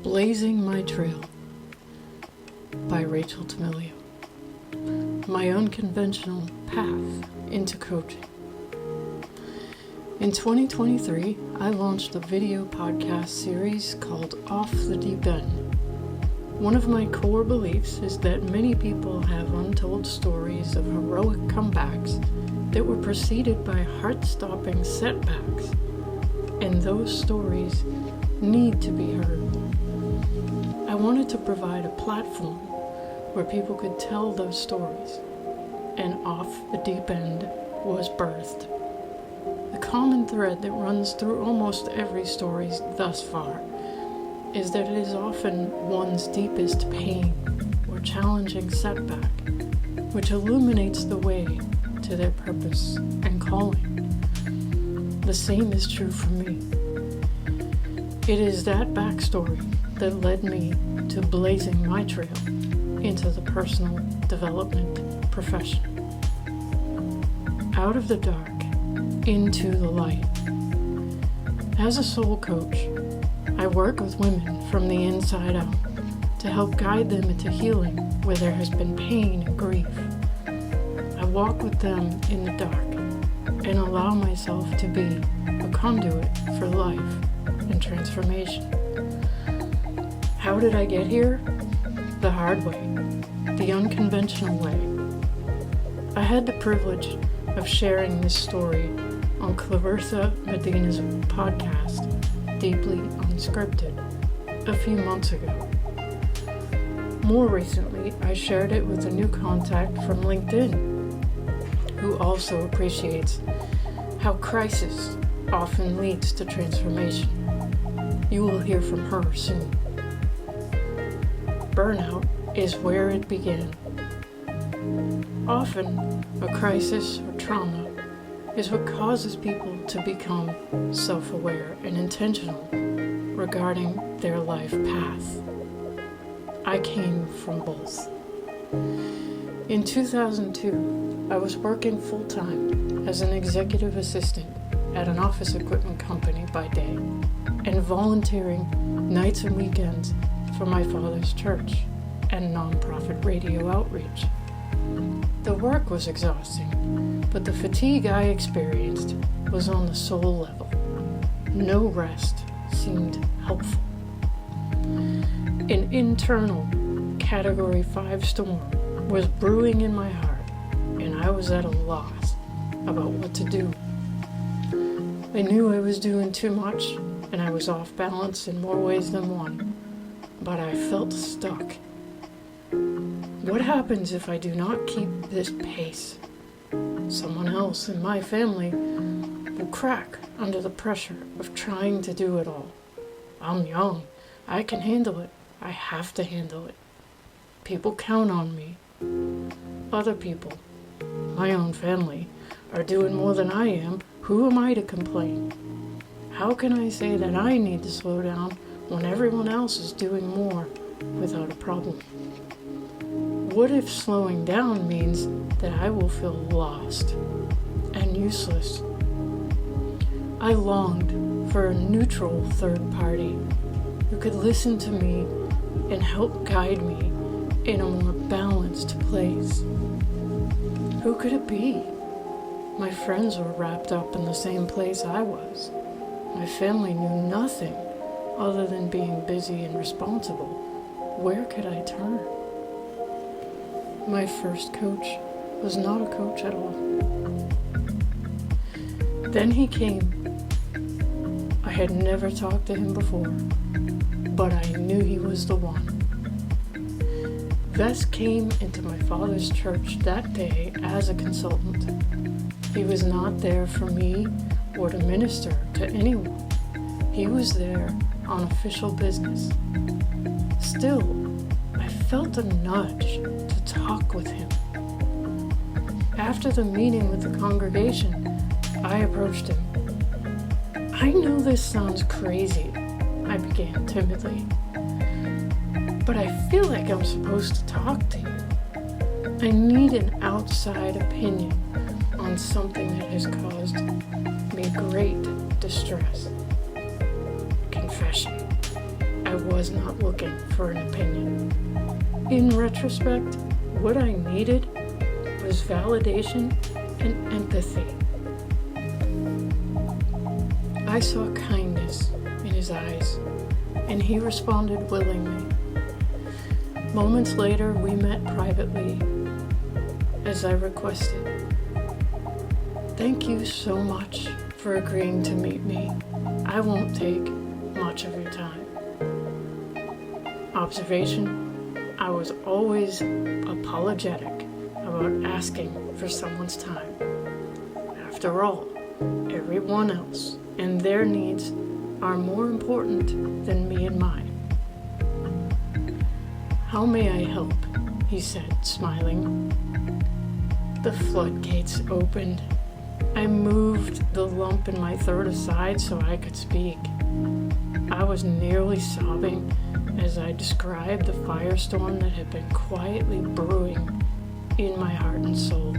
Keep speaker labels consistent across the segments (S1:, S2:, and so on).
S1: Blazing My Trail by Rachel Tamilio. My unconventional path into coaching. In 2023, I launched a video podcast series called Off the Deep End. One of my core beliefs is that many people have untold stories of heroic comebacks that were preceded by heart-stopping setbacks, and those stories need to be heard. I wanted to provide a platform where people could tell those stories, and Off the Deep End was birthed. The common thread that runs through almost every story thus far is that it is often one's deepest pain or challenging setback which illuminates the way to their purpose and calling. The same is true for me. It is that backstory that led me to blazing my trail into the personal development profession. Out of the dark, into the light. As a soul coach, I work with women from the inside out to help guide them into healing where there has been pain and grief. I walk with them in the dark and allow myself to be a conduit for life and transformation. How did I get here? The hard way, the unconventional way. I had the privilege of sharing this story on Clarissa Medina's podcast, Deeply Unscripted, a few months ago. More recently, I shared it with a new contact from LinkedIn, who also appreciates how crisis often leads to transformation. You will hear from her soon. Burnout is where it began. Often, a crisis or trauma is what causes people to become self-aware and intentional regarding their life path. I came from both. In 2002, I was working full-time as an executive assistant at an office equipment company by day and volunteering nights and weekends for my father's church and nonprofit radio outreach. The work was exhausting, but the fatigue I experienced was on the soul level. No rest seemed helpful. An internal Category 5 storm was brewing in my heart, and I was at a loss about what to do. I knew I was doing too much, and I was off balance in more ways than one, but I felt stuck. What happens if I do not keep this pace? Someone else in my family will crack under the pressure of trying to do it all. I'm young. I can handle it. I have to handle it. People count on me. Other people, my own family, are doing more than I am. Who am I to complain? How can I say that I need to slow down when everyone else is doing more without a problem? What if slowing down means that I will feel lost and useless? I longed for a neutral third party who could listen to me and help guide me in a more balanced place. Who could it be? My friends were wrapped up in the same place I was. My family knew nothing other than being busy and responsible. Where could I turn? My first coach was not a coach at all. Then he came. I had never talked to him before, but I knew he was the one. Vess came into my father's church that day as a consultant. He was not there for me or to minister to anyone. He was there on official business. Still, I felt a nudge to talk with him. After the meeting with the congregation, I approached him. I know this sounds crazy, I began timidly, but I feel like I'm supposed to talk to you. I need an outside opinion on something that has caused me great distress. Confession. I I was not looking for an opinion. In retrospect, what I needed was validation and empathy. I saw kindness in his eyes, and he responded willingly. Moments later, we met privately, as I requested. Thank you so much for agreeing to meet me. I won't take much of your time. Observation: I was always apologetic about asking for someone's time. After all, everyone else and their needs are more important than me and mine. How may I help? He said, smiling. The floodgates opened. I moved the lump in my throat aside so I could speak. I was nearly sobbing as I described the firestorm that had been quietly brewing in my heart and soul.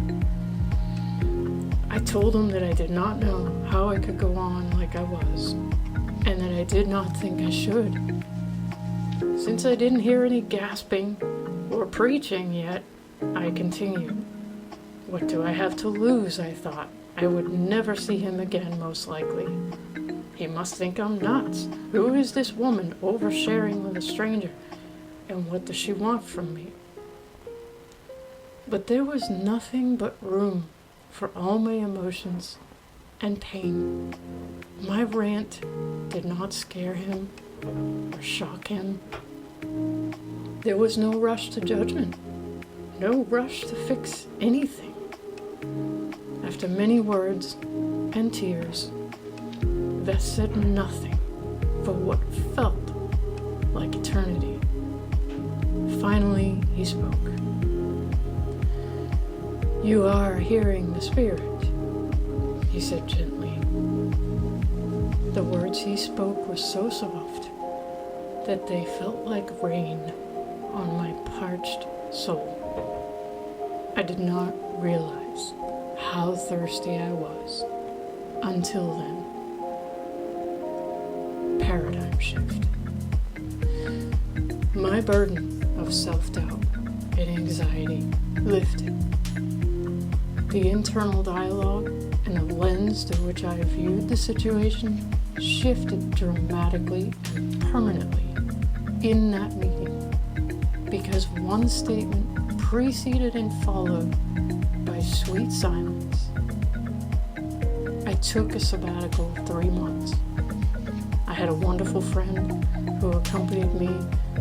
S1: I told him that I did not know how I could go on like I was, and that I did not think I should. Since I didn't hear any gasping or preaching yet, I continued. What do I have to lose, I thought. I would never see him again, most likely. He must think I'm nuts. Who is this woman oversharing with a stranger? And what does she want from me? But there was nothing but room for all my emotions and pain. My rant did not scare him or shock him. There was no rush to judgment, no rush to fix anything. After many words and tears that said nothing for what felt like eternity, finally he spoke. You are hearing the Spirit, he said gently. The words he spoke were so soft that they felt like rain on my parched soul. I did not realize how thirsty I was until then. Paradigm shift. My burden of self-doubt and anxiety lifted. The internal dialogue and the lens through which I viewed the situation shifted dramatically and permanently in that meeting, because one statement preceded and followed by sweet silence. I took a sabbatical of 3 months. I had a wonderful friend who accompanied me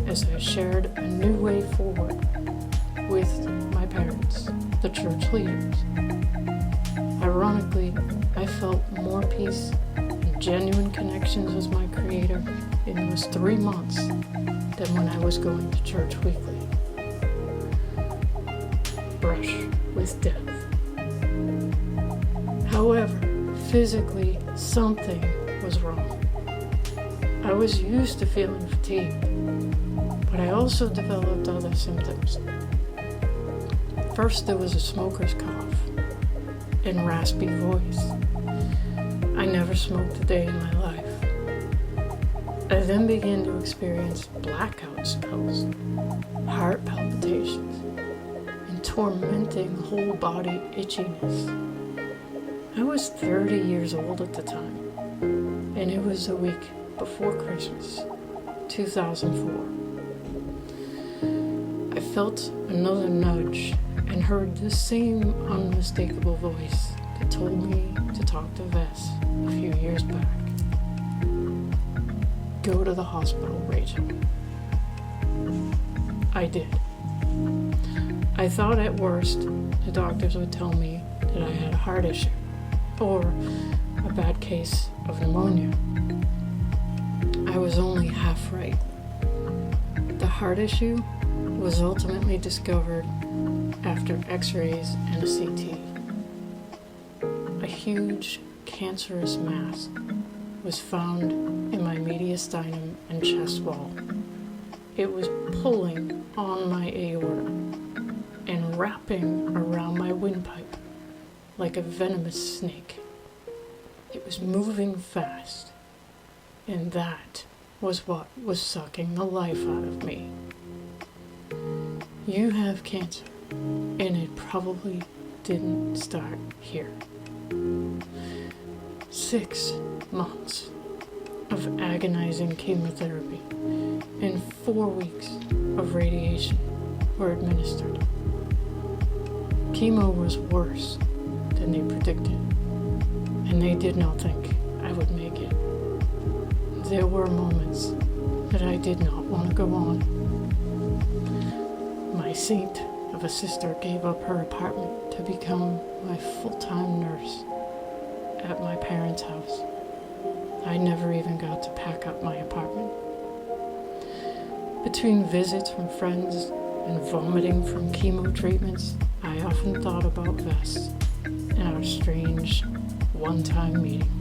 S1: as I shared a new way forward with my parents, the church leaders. Ironically, I felt more peace and genuine connections with my Creator in those 3 months than when I was going to church weekly. Brush with death. However, physically, something was wrong. I was used to feeling fatigued, but I also developed other symptoms. First, there was a smoker's cough and raspy voice. I never smoked a day in my life. I then began to experience blackout spells, heart palpitations, and tormenting whole body itchiness. I was 30 years old at the time, and it was the week before Christmas, 2004. I felt another nudge and heard the same unmistakable voice that told me to talk to Vess a few years back. Go to the hospital, Rachel. I did. I thought at worst the doctors would tell me that I had a heart issue or a bad case of pneumonia. I was only half right. The heart issue was ultimately discovered after x-rays and a CT. A huge cancerous mass was found in my mediastinum and chest wall. It was pulling on my aorta and wrapping around my windpipe like a venomous snake. It was moving fast, and that was what was sucking the life out of me. You have cancer, and it probably didn't start here. 6 months of agonizing chemotherapy and 4 weeks of radiation were administered. Chemo was worse than they predicted, and they did not think I would make it. There were moments that I did not want to go on. My saint of a sister gave up her apartment to become my full-time nurse at my parents' house. I never even got to pack up my apartment. Between visits from friends and vomiting from chemo treatments, I often thought about Vess and our strange one-time meeting.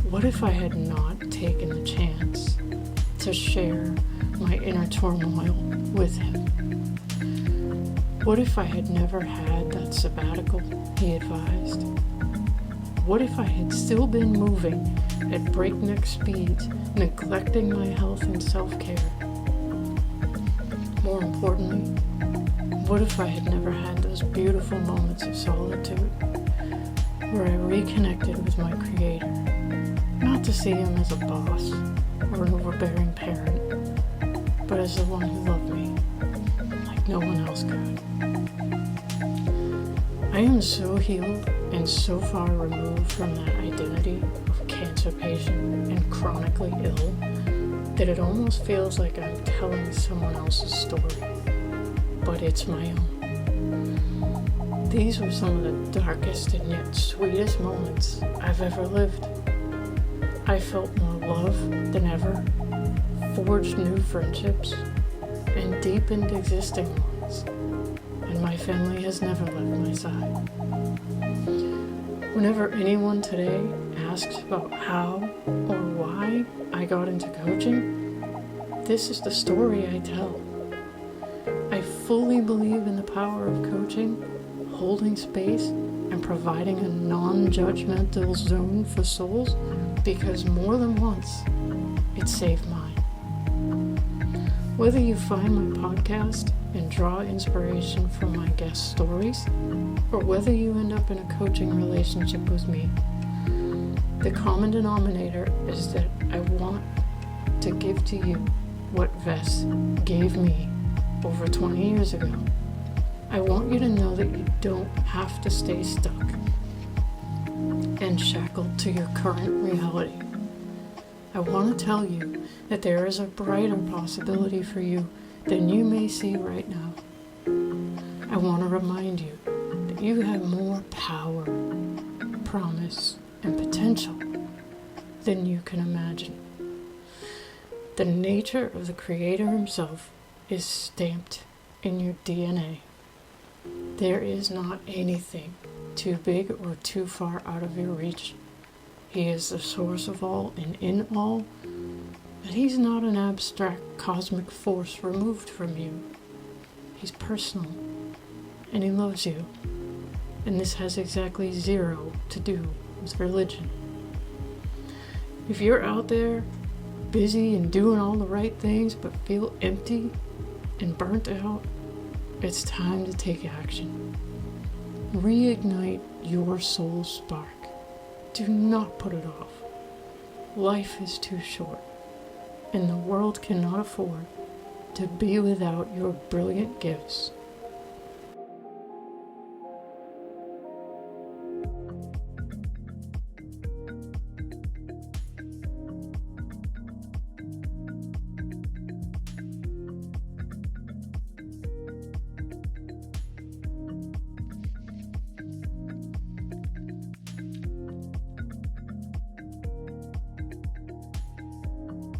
S1: What if I had not taken the chance to share my inner turmoil with him? What if I had never had that sabbatical he advised? What if I had still been moving at breakneck speeds, neglecting my health and self-care? More importantly, what if I had never had those beautiful moments of solitude where I reconnected with my Creator, not to see him as a boss or an overbearing parent, but as the one who loved me like no one else could. I am so healed and so far removed from that identity of cancer patient and chronically ill that it almost feels like I'm telling someone else's story, but it's my own. These were some of the darkest and yet sweetest moments I've ever lived. I felt more love than ever, forged new friendships, and deepened existing ones, and my family has never left my side. Whenever anyone today asks about how or why I got into coaching, this is the story I tell. I fully believe in the power of coaching, holding space, and providing a non-judgmental zone for souls because more than once, it saved mine. Whether you find my podcast and draw inspiration from my guest stories, or whether you end up in a coaching relationship with me, the common denominator is that I want to give to you what Vess gave me over 20 years ago. I want you to know that you don't have to stay stuck and shackled to your current reality. I want to tell you that there is a brighter possibility for you than you may see right now. I want to remind you that you have more power, promise, and potential than you can imagine. The nature of the Creator himself is stamped in your DNA. There is not anything too big or too far out of your reach. He is the source of all and in all, but he's not an abstract cosmic force removed from you. He's personal, and he loves you. And this has exactly zero to do with religion. If you're out there busy and doing all the right things but feel empty and burnt out, it's time to take action. Reignite your soul's spark. Do not put it off. Life is too short, and the world cannot afford to be without your brilliant gifts.